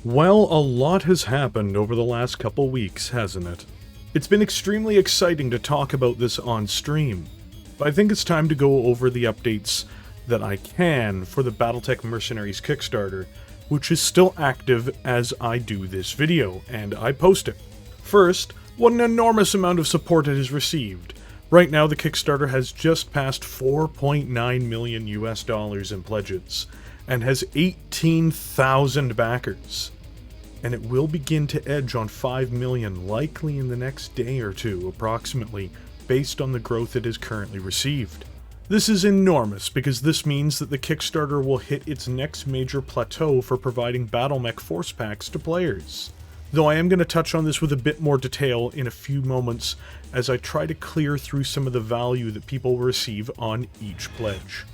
Well, a lot has happened over the last couple weeks, hasn't it? It's been extremely exciting to talk about this on stream, but I think it's time to go over the updates that I can for the BattleTech Mercenaries Kickstarter, which is still active as I do this video, and I post it. First, what an enormous amount of support it has received. Right now, the Kickstarter has just passed $4.9 million in pledges, and has 18,000 backers. And it will begin to edge on 5 million likely in the next day or two, approximately, based on the growth it has currently received. This is enormous because this means that the Kickstarter will hit its next major plateau for providing BattleMech Force Packs to players. Though I am going to touch on this with a bit more detail in a few moments as I try to clear through some of the value that people will receive on each pledge.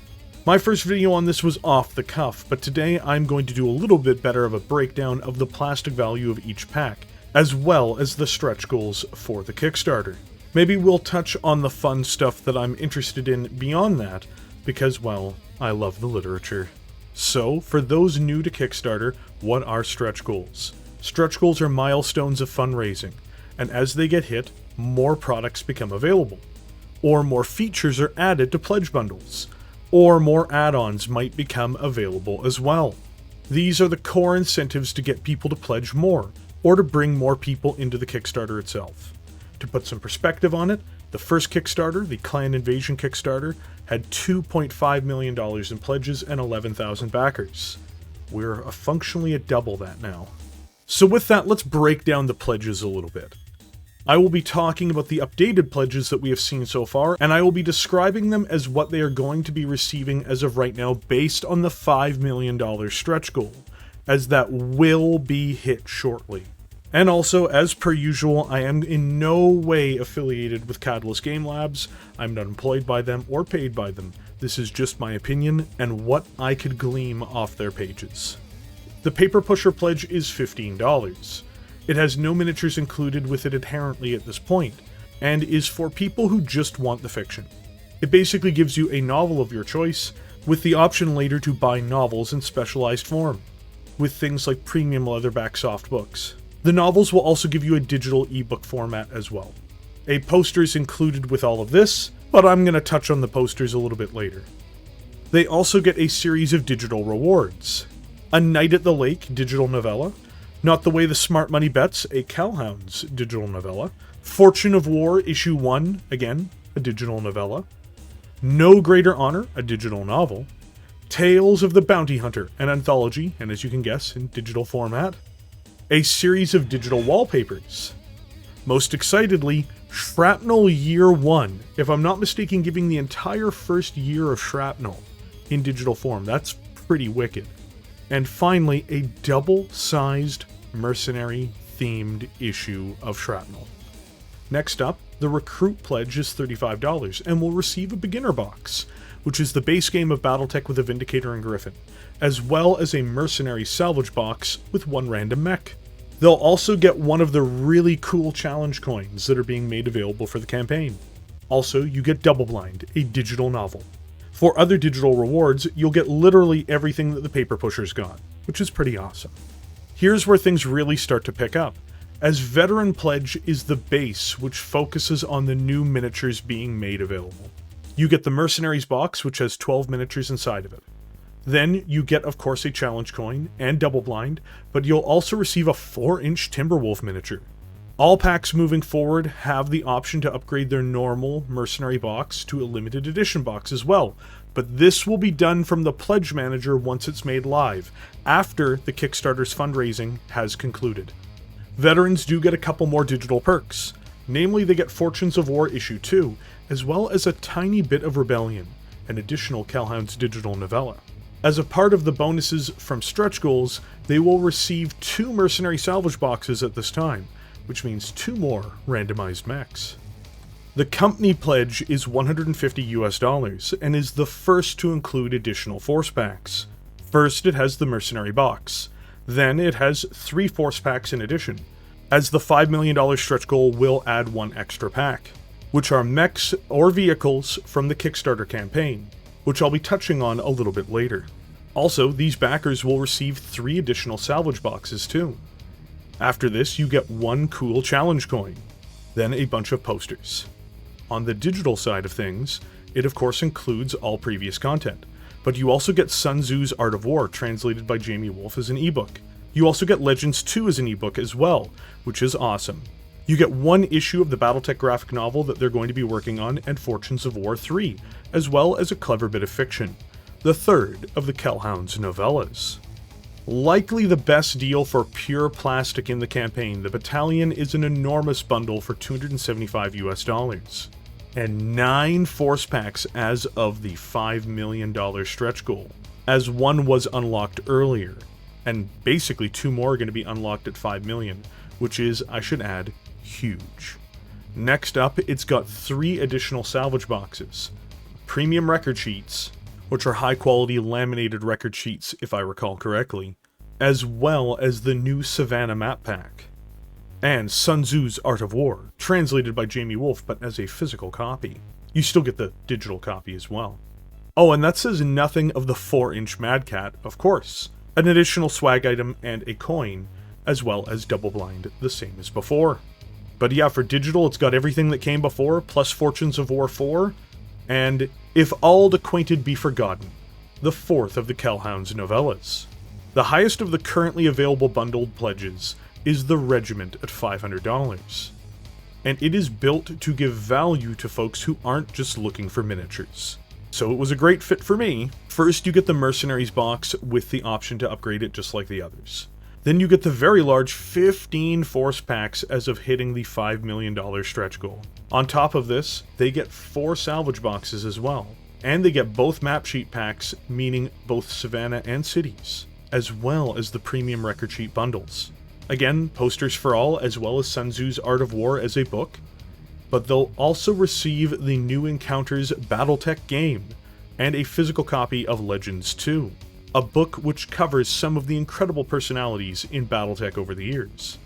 My first video on this was off the cuff, but today I'm going to do a little bit better of a breakdown of the plastic value of each pack, as well as the stretch goals for the Kickstarter. Maybe we'll touch on the fun stuff that I'm interested in beyond that, because, well, I love the literature. So, for those new to Kickstarter, what are stretch goals? Stretch goals are milestones of fundraising, and as they get hit, more products become available, or more features are added to pledge bundles, or more add-ons might become available as well. These are the core incentives to get people to pledge more, or to bring more people into the Kickstarter itself. To put some perspective on it, the first Kickstarter, the Clan Invasion Kickstarter, had $2.5 million in pledges and 11,000 backers. We're functionally at double that now. So with that, let's break down the pledges a little bit. I will be talking about the updated pledges that we have seen so far, and I will be describing them as what they are going to be receiving as of right now based on the $5 million stretch goal, as that will be hit shortly. And also, as per usual, I am in no way affiliated with Catalyst Game Labs. I'm not employed by them or paid by them. This is just my opinion and what I could glean off their pages. The Paper Pusher pledge is $15. It has no miniatures included with it inherently at this point, and is for people who just want the fiction. It basically gives you a novel of your choice, with the option later to buy novels in specialized form, with things like premium leatherback soft books. The novels will also give you a digital ebook format as well. A poster is included with all of this, but I'm going to touch on the posters a little bit later. They also get a series of digital rewards. A Night at the Lake digital novella, Not the Way the Smart Money Bets, a Cowhounds digital novella, Fortune of War Issue 1, again, a digital novella, No Greater Honor, a digital novel, Tales of the Bounty Hunter, an anthology, and as you can guess, in digital format, a series of digital wallpapers. Most excitedly, Shrapnel Year 1, if I'm not mistaken, giving the entire first year of Shrapnel in digital form. That's pretty wicked. And finally, a double-sized Mercenary-themed issue of Shrapnel. Next up, the Recruit pledge is $35 and will receive a beginner box, which is the base game of Battletech with a Vindicator and Griffin, as well as a Mercenary salvage box with one random mech. They'll also get one of the really cool challenge coins that are being made available for the campaign. Also, you get Double Blind, a digital novel. For other digital rewards, you'll get literally everything that the Paper Pushers got, which is pretty awesome. Here's where things really start to pick up, as Veteran Pledge is the base which focuses on the new miniatures being made available. You get the Mercenaries box, which has 12 miniatures inside of it. Then you get, of course, a challenge coin and Double Blind, but you'll also receive a 4-inch Timberwolf miniature. All packs moving forward have the option to upgrade their normal Mercenary box to a limited edition box as well, but this will be done from the Pledge Manager once it's made live, after the Kickstarter's fundraising has concluded. Veterans do get a couple more digital perks. Namely, they get Fortunes of War Issue 2, as well as a tiny bit of Rebellion, an additional Cowhounds digital novella. As a part of the bonuses from stretch goals, they will receive 2 Mercenary salvage boxes at this time, which means 2 more randomized mechs. The company pledge is $150 and is the first to include additional force packs. First, it has the Mercenary box. Then it has 3 force packs in addition, as the $5 million stretch goal will add 1 extra pack, which are mechs or vehicles from the Kickstarter campaign, which I'll be touching on a little bit later. Also, these backers will receive 3 additional salvage boxes too. After this, you get 1 cool challenge coin, then a bunch of posters. On the digital side of things, it of course includes all previous content, but you also get Sun Tzu's Art of War translated by Jamie Wolf as an ebook. You also get Legends 2 as an ebook as well, which is awesome. You get 1 issue of the Battletech graphic novel that they're going to be working on, and Fortunes of War 3, as well as a clever bit of fiction, the 3rd of the Kellhound's novellas. Likely the best deal for pure plastic in the campaign, the Battalion is an enormous bundle for $275 US, and 9 force packs as of the $5 million stretch goal, as 1 was unlocked earlier, and basically 2 more are going to be unlocked at 5 million, which is, I should add, huge. Next up, it's got 3 additional salvage boxes, premium record sheets, which are high quality laminated record sheets if I recall correctly, as well as the new Savannah map pack, and Sun Tzu's Art of War, translated by Jamie Wolf but as a physical copy. You still get the digital copy as well. Oh, and that says nothing of the 4-inch Mad Cat, of course, an additional swag item and a coin, as well as Double Blind, the same as before. But yeah, for digital, it's got everything that came before, plus Fortunes of War 4, and If Auld Acquainted Be Forgotten, the 4th of the Kellhound's novellas. The highest of the currently available bundled pledges is the Regiment at $500, and it is built to give value to folks who aren't just looking for miniatures. So it was a great fit for me. First, you get the Mercenaries box with the option to upgrade it just like the others. Then you get the very large 15 force packs as of hitting the $5 million stretch goal. On top of this, they get 4 salvage boxes as well. And they get both map sheet packs, meaning both Savannah and Cities, as well as the premium record sheet bundles. Again, posters for all, as well as Sun Tzu's Art of War as a book. But they'll also receive the New Encounters Battletech game, and a physical copy of Legends 2. A book which covers some of the incredible personalities in Battletech over the years.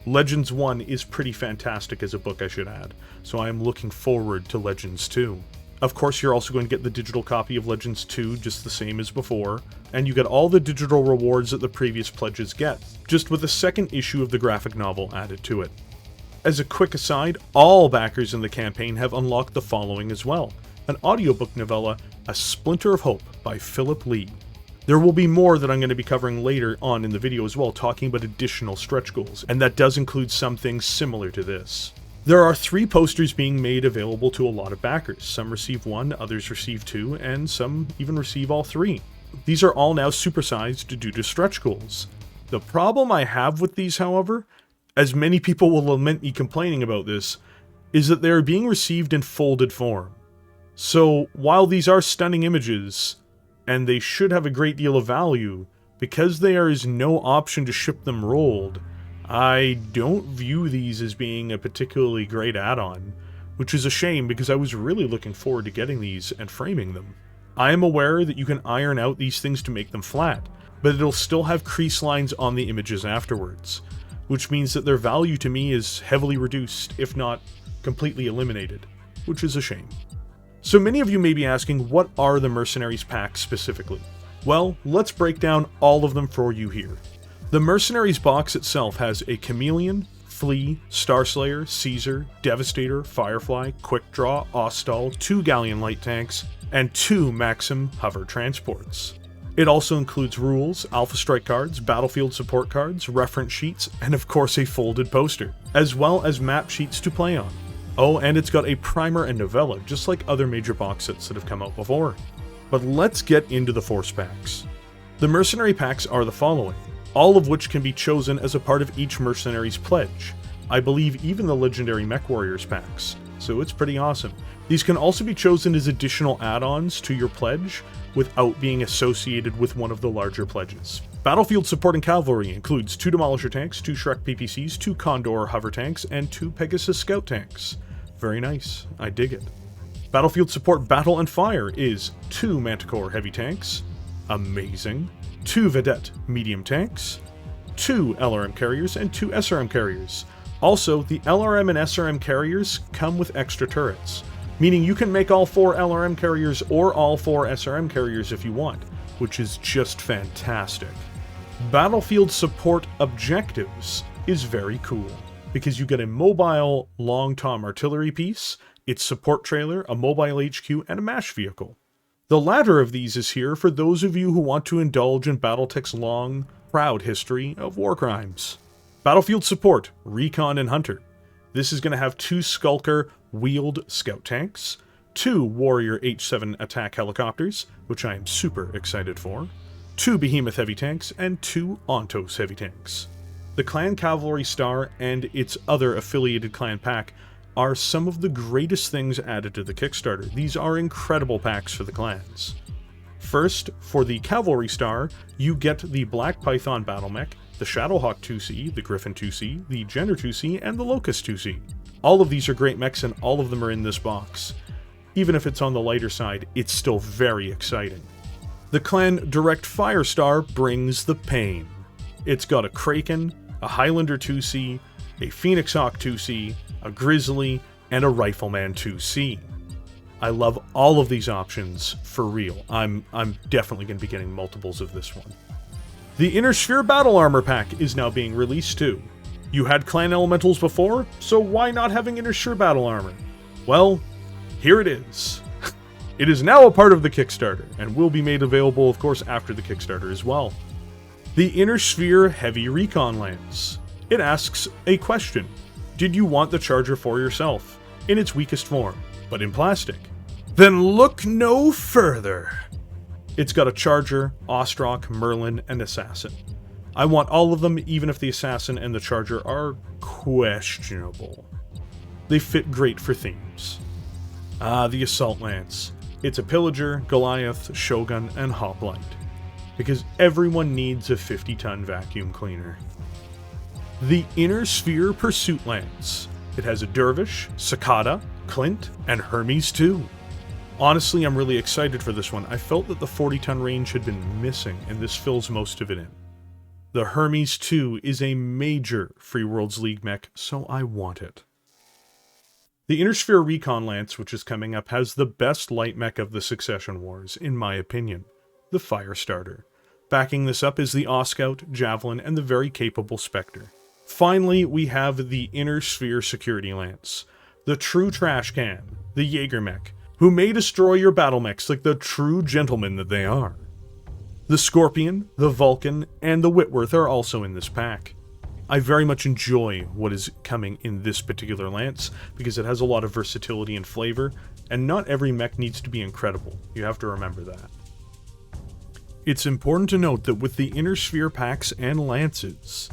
Legends 1 is pretty fantastic as a book, I should add, so I am looking forward to Legends 2. Of course, you're also going to get the digital copy of Legends 2 just the same as before, and you get all the digital rewards that the previous pledges get, just with a 2nd issue of the graphic novel added to it. As a quick aside, all backers in the campaign have unlocked the following as well: an audiobook novella, A Splinter of Hope by Philip Lee. There will be more that I'm going to be covering later on in the video as well, talking about additional stretch goals, and that does include some things similar to this. There are 3 posters being made available to a lot of backers. Some receive 1, others receive 2, and some even receive all 3. These are all now supersized due to stretch goals. The problem I have with these, however, as many people will lament me complaining about this, is that they are being received in folded form. So, while these are stunning images, and they should have a great deal of value, because there is no option to ship them rolled, I don't view these as being a particularly great add-on, which is a shame because I was really looking forward to getting these and framing them. I am aware that you can iron out these things to make them flat, but it'll still have crease lines on the images afterwards, which means that their value to me is heavily reduced, if not completely eliminated, which is a shame. So many of you may be asking, what are the Mercenaries packs specifically? Well, let's break down all of them for you here. The Mercenaries box itself has a Chameleon, Flea, Starslayer, Caesar, Devastator, Firefly, Quick Draw, Ostall, 2 Galleon light tanks, and 2 Maxim hover transports. It also includes rules, Alpha Strike cards, battlefield support cards, reference sheets, and of course a folded poster, as well as map sheets to play on. Oh, and it's got a primer and novella, just like other major box sets that have come out before. But let's get into the force packs. The Mercenary packs are the following, all of which can be chosen as a part of each Mercenaries pledge. I believe even the legendary MechWarriors packs, so it's pretty awesome. These can also be chosen as additional add-ons to your pledge without being associated with one of the larger pledges. Battlefield support and cavalry includes 2 Demolisher tanks, 2 Shrek PPCs, 2 Condor hover tanks, and 2 Pegasus scout tanks. Very nice, I dig it. Battlefield support battle and fire is 2 Manticore heavy tanks, amazing, 2 Vedette medium tanks, 2 LRM carriers, and 2 SRM carriers. Also, the LRM and SRM carriers come with extra turrets, meaning you can make all 4 LRM carriers or all 4 SRM carriers if you want. which is just fantastic. Battlefield support objectives is very cool, because you get a mobile long-tom artillery piece, its support trailer, a mobile HQ, and a MASH vehicle. The latter of these is here for those of you who want to indulge in Battletech's long, proud history of war crimes. Battlefield support, Recon and Hunter. This is going to have 2 Skulker wheeled scout tanks, 2 Warrior H7 attack helicopters, which I am super excited for, 2 Behemoth heavy tanks, and 2 Ontos heavy tanks. The Clan Cavalry Star and its other affiliated clan pack are some of the greatest things added to the Kickstarter. These are incredible packs for the clans. First, for the Cavalry Star, you get the Black Python Battle Mech, the Shadowhawk 2C, the Griffin 2C, the Jenner 2C, and the Locust 2C. All of these are great mechs and all of them are in this box. Even if it's on the lighter side, it's still very exciting. The Clan Direct Fire Star brings the pain. It's got a Kraken, a Highlander 2C, a Phoenix Hawk 2C, a Grizzly, and a Rifleman 2C. I love all of these options for real. I'm definitely going to be getting multiples of this one. The Inner Sphere Battle Armor Pack is now being released too. You had Clan Elementals before, so why not having Inner Sphere Battle Armor? Well, here it is. It is now a part of the Kickstarter, and will be made available, of course, after the Kickstarter as well. The Inner Sphere Heavy Recon Lance. It asks a question. Did you want the Charger for yourself, in its weakest form, but in plastic? Then look no further. It's got a Charger, Ostrock, Merlin, and Assassin. I want all of them, even if the Assassin and the Charger are questionable. They fit great for themes. The Assault Lance. It's a Pillager, Goliath, Shogun, and Hoplite. Because everyone needs a 50-ton vacuum cleaner. The Inner Sphere Pursuit Lance. It has a Dervish, Cicada, Clint, and Hermes too. Honestly, I'm really excited for this one. I felt that the 40-ton range had been missing, and this fills most of it in. The Hermes 2 is a major Free Worlds League mech, so I want it. The Inner Sphere Recon Lance, which is coming up, has the best light mech of the Succession Wars, in my opinion, the Firestarter. Backing this up is the Oscout, Javelin, and the very capable Spectre. Finally, we have the Inner Sphere Security Lance, the true trash can, the Jaeger mech, who may destroy your battle mechs like the true gentlemen that they are. The Scorpion, the Vulcan, and the Whitworth are also in this pack. I very much enjoy what is coming in this particular lance, because it has a lot of versatility and flavor, and not every mech needs to be incredible. You have to remember that. It's important to note that with the Inner Sphere packs and lances,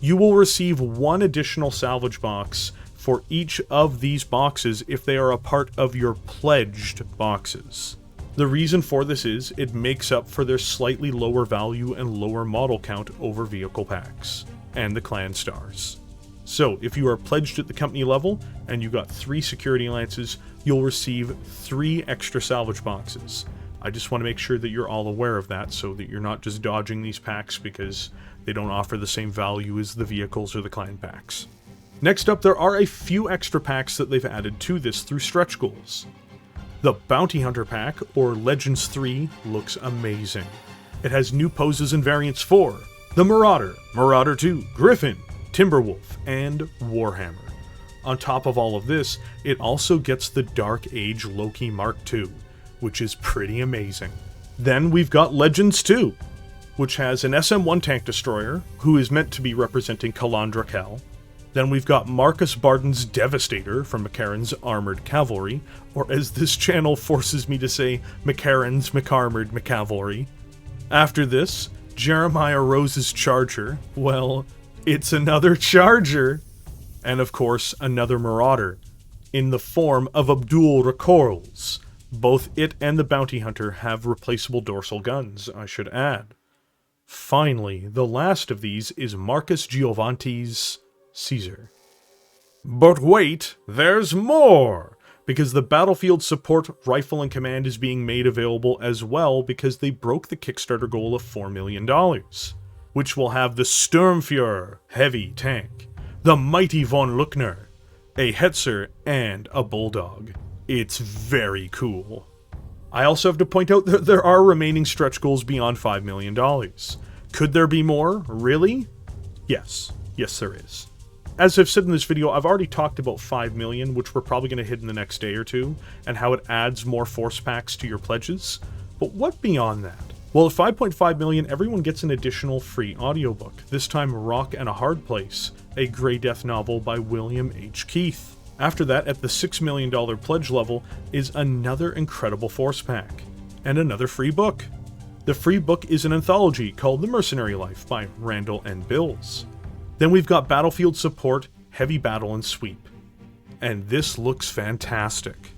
you will receive 1 additional salvage box for each of these boxes if they are a part of your pledged boxes. The reason for this is it makes up for their slightly lower value and lower model count over vehicle packs and the clan stars. So if you are pledged at the company level and you got 3 security lances, you'll receive 3 extra salvage boxes. I just want to make sure that you're all aware of that so that you're not just dodging these packs because they don't offer the same value as the vehicles or the clan packs. Next up, there are a few extra packs that they've added to this through stretch goals. The Bounty Hunter pack, or Legends 3, looks amazing. It has new poses and variants for the Marauder, Marauder 2, Griffin, Timberwolf, and Warhammer. On top of all of this, it also gets the Dark Age Loki Mark II, which is pretty amazing. Then we've got Legends 2, which has an SM-1 tank destroyer, who is meant to be representing Kalandra Kel. Then we've got Marcus Barden's Devastator from McCarran's Armored Cavalry, or as this channel forces me to say, McCarran's McArmored McCavalry. After this, Jeremiah Rose's Charger. Well, it's another Charger! And of course, another Marauder, in the form of Abdul Rakorls. Both it and the Bounty Hunter have replaceable dorsal guns, I should add. Finally, the last of these is Marcus Giovanni's Caesar. But wait, there's more! Because the Battlefield Support Rifle and Command is being made available as well because they broke the Kickstarter goal of $4 million, which will have the Sturmfuhrer heavy tank, the Mighty von Luckner, a Hetzer, and a Bulldog. It's very cool. I also have to point out that there are remaining stretch goals beyond $5 million. Could there be more? Really? Yes. Yes, there is. As I've said in this video, I've already talked about 5 million, which we're probably going to hit in the next day or two, and how it adds more force packs to your pledges. But what beyond that? Well, at 5.5 million, everyone gets an additional free audiobook, this time Rock and a Hard Place, a Grey Death novel by William H. Keith. After that, at the $6 million pledge level, is another incredible force pack, and another free book. The free book is an anthology called The Mercenary Life by Randall N. Bills. Then we've got Battlefield Support, Heavy Battle, and Sweep. And this looks fantastic.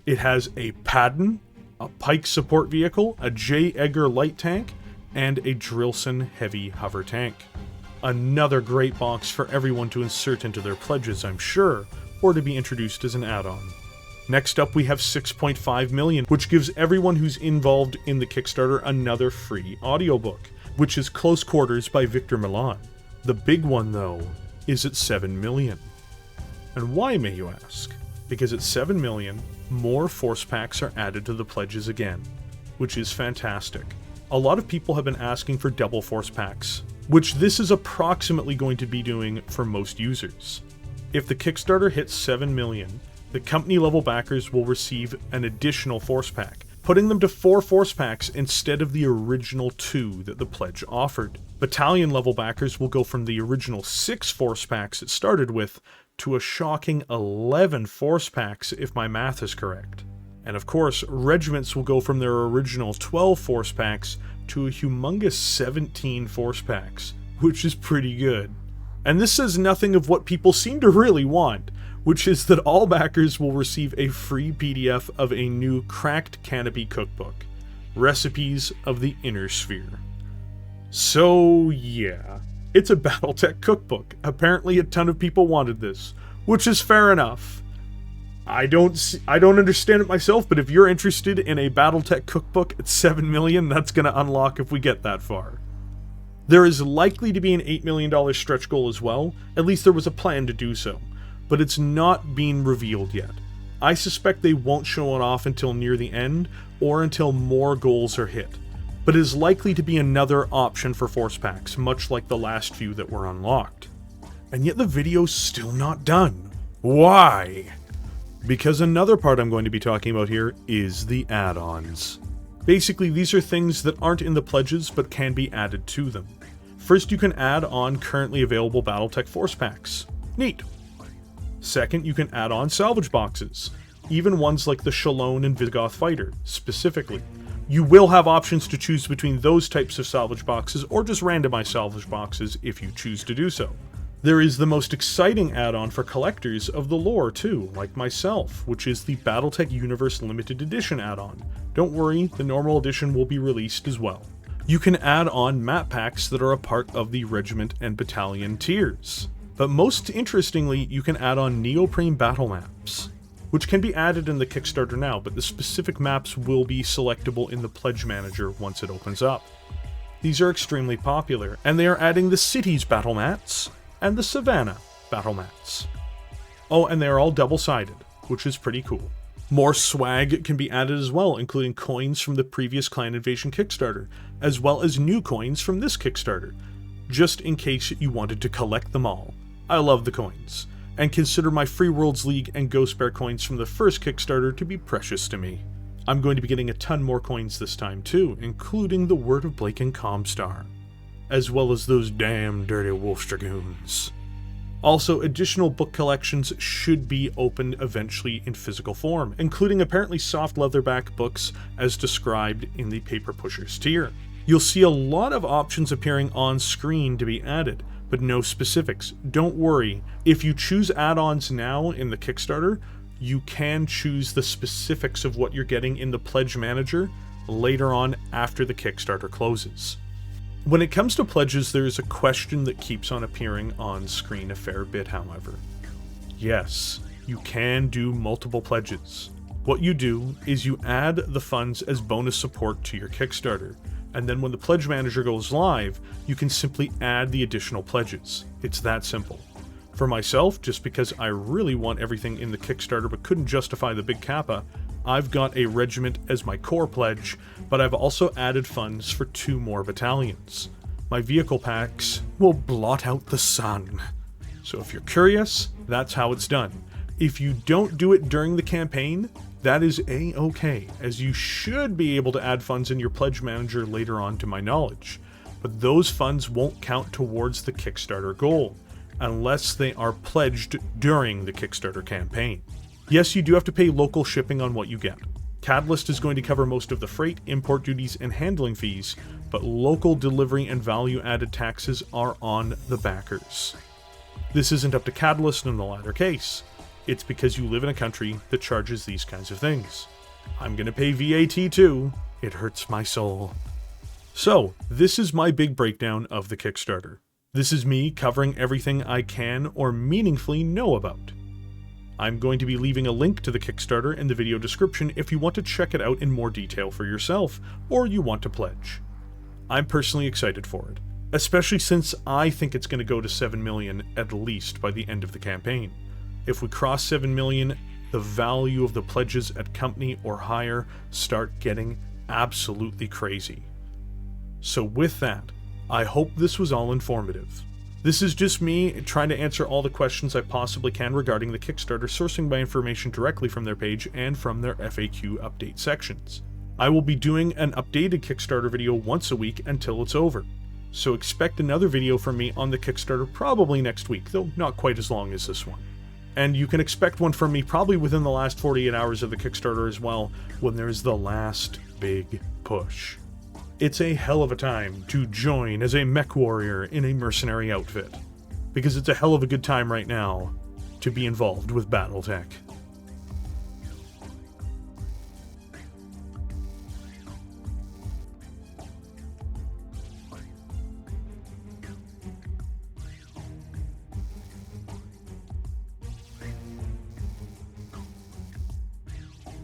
It has a Patton, a Pike support vehicle, a J. Edgar light tank, and a Drillson heavy hover tank. Another great box for everyone to insert into their pledges, I'm sure, or to be introduced as an add-on. Next up, we have 6.5 million, which gives everyone who's involved in the Kickstarter another free audiobook, which is Close Quarters by Victor Milan. The big one, though, is at 7 million. And why, may you ask? Because at 7 million, more force packs are added to the pledges again, which is fantastic. A lot of people have been asking for double force packs, which this is approximately going to be doing for most users. If the Kickstarter hits 7 million, the company level backers will receive an additional force pack, putting them to 4 force packs instead of the original 2 that the pledge offered. Battalion level backers will go from the original 6 force packs it started with to a shocking 11 force packs if my math is correct. And of course, regiments will go from their original 12 force packs to a humongous 17 force packs, which is pretty good. And this says nothing of what people seem to really want, which is that all backers will receive a free PDF of a new Cracked Canopy cookbook, Recipes of the Inner Sphere. So yeah, it's a Battletech cookbook. Apparently a ton of people wanted this, which is fair enough. I don't understand it myself, but if you're interested in a Battletech cookbook at 7 million, that's going to unlock if we get that far. There is likely to be an $8 million stretch goal as well, at least there was a plan to do so, but it's not being revealed yet. I suspect they won't show it off until near the end, or until more goals are hit, but it is likely to be another option for force packs, much like the last few that were unlocked. And yet the video's still not done. Why? Because another part I'm going to be talking about here is the add-ons. Basically, these are things that aren't in the pledges but can be added to them. First, you can add on currently available Battletech force packs. Neat. Second, you can add on salvage boxes, even ones like the Shalone and Visigoth Fighter, specifically. You will have options to choose between those types of salvage boxes or just randomize salvage boxes if you choose to do so. There is the most exciting add-on for collectors of the lore too, like myself, which is the Battletech Universe Limited Edition add-on. Don't worry, the normal edition will be released as well. You can add on map packs that are a part of the regiment and battalion tiers. But most interestingly, you can add on neoprene battle maps, which can be added in the Kickstarter now, but the specific maps will be selectable in the Pledge Manager once it opens up. These are extremely popular, and they are adding the cities battle mats and the Savannah battle mats. Oh, and they are all double-sided, which is pretty cool. More swag can be added as well, including coins from the previous Clan Invasion Kickstarter, as well as new coins from this Kickstarter, just in case you wanted to collect them all. I love the coins, and consider my Free Worlds League and Ghost Bear coins from the first Kickstarter to be precious to me. I'm going to be getting a ton more coins this time too, including the Word of Blake and Comstar, as well as those damn dirty Wolf Dragoons. Also, additional book collections should be opened eventually in physical form, including apparently soft leatherback books as described in the Paper Pushers tier. You'll see a lot of options appearing on screen to be added, but no specifics. Don't worry, if you choose add-ons now in the Kickstarter, you can choose the specifics of what you're getting in the Pledge Manager later on after the Kickstarter closes. When it comes to pledges, there is a question that keeps on appearing on screen a fair bit, however. Yes, you can do multiple pledges. What you do is you add the funds as bonus support to your Kickstarter, and then when the Pledge Manager goes live, you can simply add the additional pledges. It's that simple. For myself, just because I really want everything in the Kickstarter but couldn't justify the big kappa, I've got a regiment as my core pledge, but I've also added funds for 2 more battalions. My vehicle packs will blot out the sun. So if you're curious, that's how it's done. If you don't do it during the campaign, that is a-okay, as you should be able to add funds in your pledge manager later on, to my knowledge. But those funds won't count towards the Kickstarter goal, unless they are pledged during the Kickstarter campaign. Yes, you do have to pay local shipping on what you get. Catalyst is going to cover most of the freight, import duties, and handling fees, but local delivery and value-added taxes are on the backers. This isn't up to Catalyst in the latter case. It's because you live in a country that charges these kinds of things. I'm gonna pay VAT too. It hurts my soul. So, this is my big breakdown of the Kickstarter. This is me covering everything I can or meaningfully know about. I'm going to be leaving a link to the Kickstarter in the video description if you want to check it out in more detail for yourself, or you want to pledge. I'm personally excited for it, especially since I think it's going to go to 7 million at least by the end of the campaign. If we cross 7 million, the value of the pledges at company or higher start getting absolutely crazy. So with that, I hope this was all informative. This is just me trying to answer all the questions I possibly can regarding the Kickstarter, sourcing my information directly from their page and from their FAQ update sections. I will be doing an updated Kickstarter video once a week until it's over, so expect another video from me on the Kickstarter probably next week, though not quite as long as this one. And you can expect one from me probably within the last 48 hours of the Kickstarter as well, when there's the last big push. It's a hell of a time to join as a MechWarrior in a mercenary outfit, because it's a hell of a good time right now to be involved with Battletech.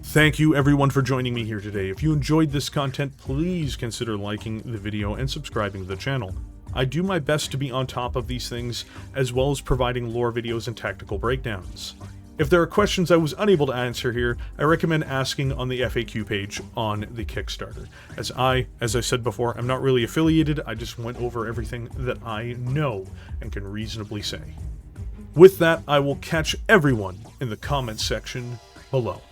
Thank you everyone for joining me here today. If you enjoyed this content, please consider liking the video and subscribing to the channel. I do my best to be on top of these things, as well as providing lore videos and tactical breakdowns. If there are questions I was unable to answer here, I recommend asking on the FAQ page on the Kickstarter. As I said before, I'm not really affiliated, I just went over everything that I know and can reasonably say. With that, I will catch everyone in the comments section below.